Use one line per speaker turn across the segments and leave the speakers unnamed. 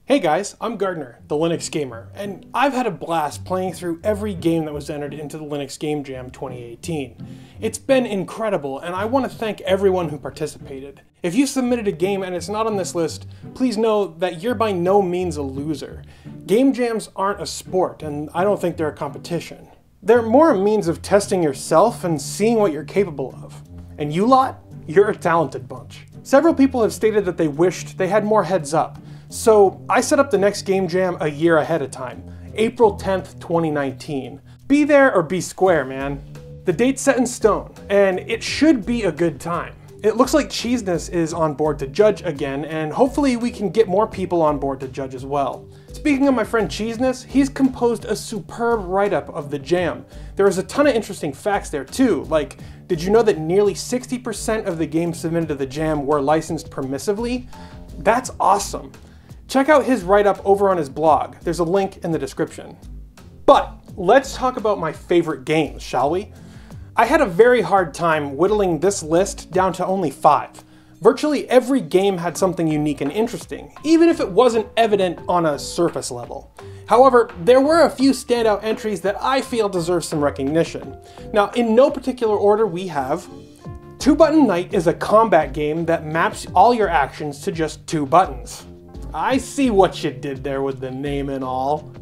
Hey guys, I'm Gardiner, the Linux Gamer, and I've had a blast playing through every game that was entered into the Linux Game Jam 2018. It's been incredible, and I want to thank everyone who participated. If you submitted a game and it's not on this list, please know that you're by no means a loser. Game jams aren't a sport, and I don't think they're a competition. They're more a means of testing yourself and seeing what you're capable of. And you lot, you're a talented bunch. Several people have stated that they wished they had more heads up. So I set up the next game jam a year ahead of time, April 10th, 2019. Be there or be square, man. The date's set in stone, and it should be a good time. It looks like Cheeseness is on board to judge again, and hopefully we can get more people on board to judge as well. Speaking of my friend Cheeseness, he's composed a superb write-up of the jam. There is a ton of interesting facts there too, like, did you know that nearly 60% of the games submitted to the jam were licensed permissively? That's awesome. Check out his write-up over on his blog. There's a link in the description. But let's talk about my favorite games, shall we? I had a very hard time whittling this list down to only 5. Virtually every game had something unique and interesting, even if it wasn't evident on a surface level. However, there were a few standout entries that I feel deserve some recognition. Now, in no particular order, we have Two Button Night is a combat game that maps all your actions to just 2 buttons. I see what you did there with the name and all.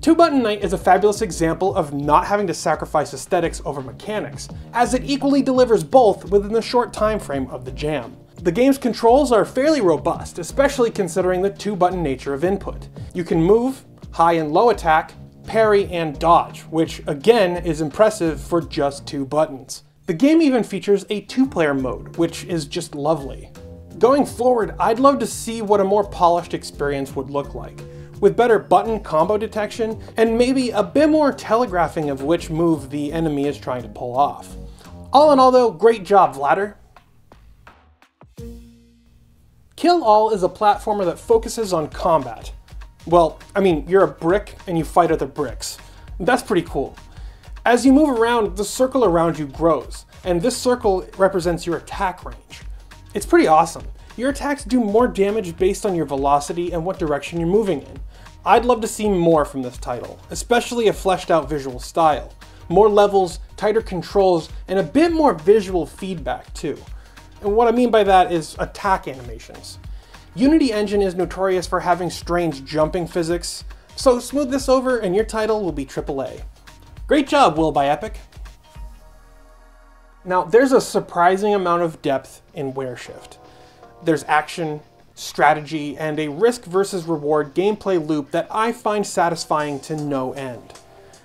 Two Button Night is a fabulous example of not having to sacrifice aesthetics over mechanics, as it equally delivers both within the short time frame of the jam. The game's controls are fairly robust, especially considering the 2-button nature of input. You can move, high and low attack, parry, and dodge, which again is impressive for just 2 buttons. The game even features a 2-player mode, which is just lovely. Going forward, I'd love to see what a more polished experience would look like, with better button combo detection and maybe a bit more telegraphing of which move the enemy is trying to pull off. All in all though, great job, Vladder. KILLALL is a platformer that focuses on combat. Well, I mean, you're a brick and you fight other bricks. That's pretty cool. As you move around, the circle around you grows, and this circle represents your attack range. It's pretty awesome. Your attacks do more damage based on your velocity and what direction you're moving in. I'd love to see more from this title, especially a fleshed out visual style. More levels, tighter controls, and a bit more visual feedback too. And what I mean by that is attack animations. Unity Engine is notorious for having strange jumping physics, so smooth this over and your title will be AAA. Great job, Will by Epic. Now, there's a surprising amount of depth in Wereshift. There's action, strategy, and a risk versus reward gameplay loop that I find satisfying to no end.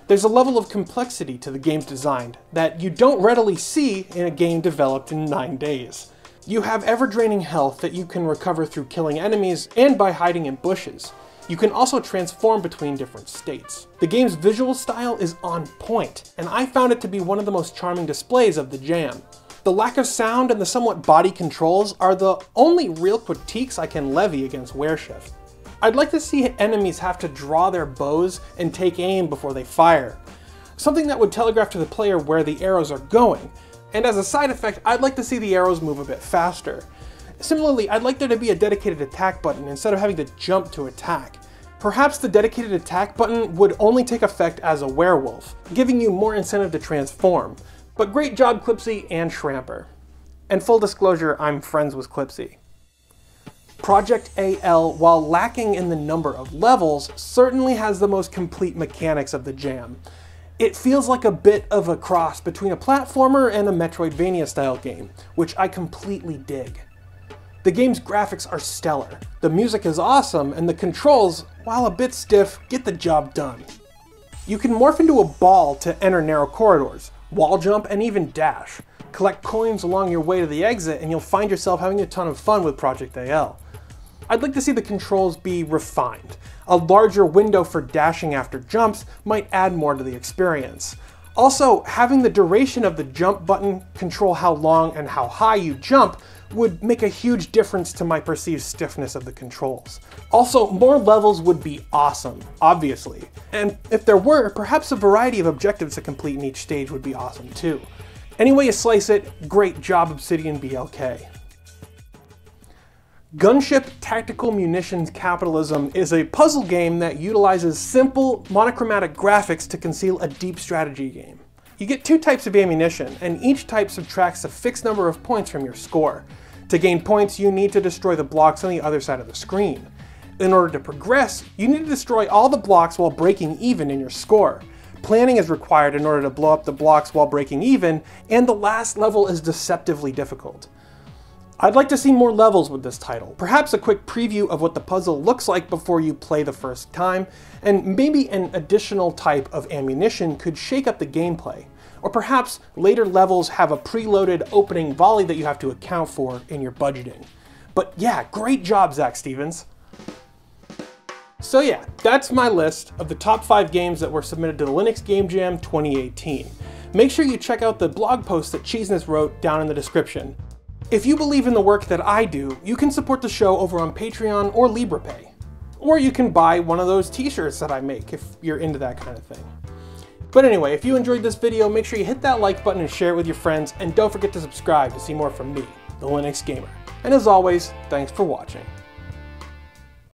There's a level of complexity to the game's design that you don't readily see in a game developed in 9 days. You have ever-draining health that you can recover through killing enemies and by hiding in bushes. You can also transform between different states. The game's visual style is on point, and I found it to be one of the most charming displays of the jam. The lack of sound and the somewhat body controls are the only real critiques I can levy against Wereshift. I'd like to see enemies have to draw their bows and take aim before they fire, something that would telegraph to the player where the arrows are going. And as a side effect, I'd like to see the arrows move a bit faster. Similarly, I'd like there to be a dedicated attack button instead of having to jump to attack. Perhaps the dedicated attack button would only take effect as a werewolf, giving you more incentive to transform. But great job, Clipsy and Schramper. And full disclosure, I'm friends with Clipsy. Project AL, while lacking in the number of levels, certainly has the most complete mechanics of the jam. It feels like a bit of a cross between a platformer and a Metroidvania style game, which I completely dig. The game's graphics are stellar, the music is awesome, and the controls, while a bit stiff, get the job done. You can morph into a ball to enter narrow corridors, wall jump, and even dash. Collect coins along your way to the exit and you'll find yourself having a ton of fun with Project AL. I'd like to see the controls be refined. A larger window for dashing after jumps might add more to the experience. Also, having the duration of the jump button control how long and how high you jump would make a huge difference to my perceived stiffness of the controls. Also, more levels would be awesome, obviously. And if there were, perhaps a variety of objectives to complete in each stage would be awesome too. Any way you slice it, great job Obsidian BLK. Gunship Tactical Munitions Capitalism is a puzzle game that utilizes simple monochromatic graphics to conceal a deep strategy game. You get 2 types of ammunition, and each type subtracts a fixed number of points from your score. To gain points, you need to destroy the blocks on the other side of the screen. In order to progress, you need to destroy all the blocks while breaking even in your score. Planning is required in order to blow up the blocks while breaking even, and the last level is deceptively difficult. I'd like to see more levels with this title, perhaps a quick preview of what the puzzle looks like before you play the first time, and maybe an additional type of ammunition could shake up the gameplay. Or perhaps later levels have a preloaded opening volley that you have to account for in your budgeting. But yeah, great job, Zach Stevens. So yeah, that's my list of the top 5 games that were submitted to the Linux Game Jam 2018. Make sure you check out the blog post that Cheeseness wrote down in the description. If you believe in the work that I do, you can support the show over on Patreon or LibrePay. Or you can buy one of those t-shirts that I make if you're into that kind of thing. But anyway, if you enjoyed this video, make sure you hit that like button and share it with your friends, and don't forget to subscribe to see more from me, the Linux Gamer. And as always, thanks for watching.